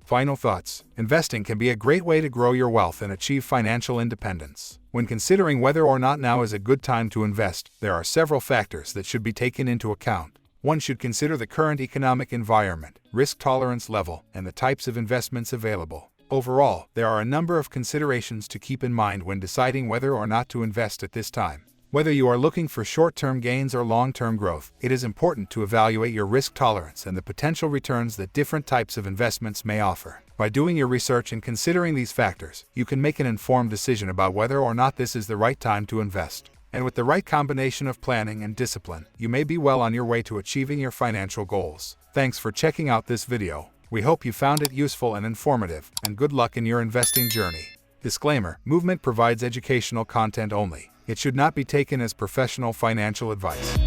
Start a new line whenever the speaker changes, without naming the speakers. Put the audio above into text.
Final thoughts. Investing can be a great way to grow your wealth and achieve financial independence. When considering whether or not now is a good time to invest, there are several factors that should be taken into account. One should consider the current economic environment, risk tolerance level, and the types of investments available. Overall, there are a number of considerations to keep in mind when deciding whether or not to invest at this time. Whether you are looking for short-term gains or long-term growth, it is important to evaluate your risk tolerance and the potential returns that different types of investments may offer. By doing your research and considering these factors, you can make an informed decision about whether or not this is the right time to invest. And with the right combination of planning and discipline, you may be well on your way to achieving your financial goals. Thanks for checking out this video. We hope you found it useful and informative, and good luck in your investing journey. Disclaimer: Moovmynt provides educational content only. It should not be taken as professional financial advice.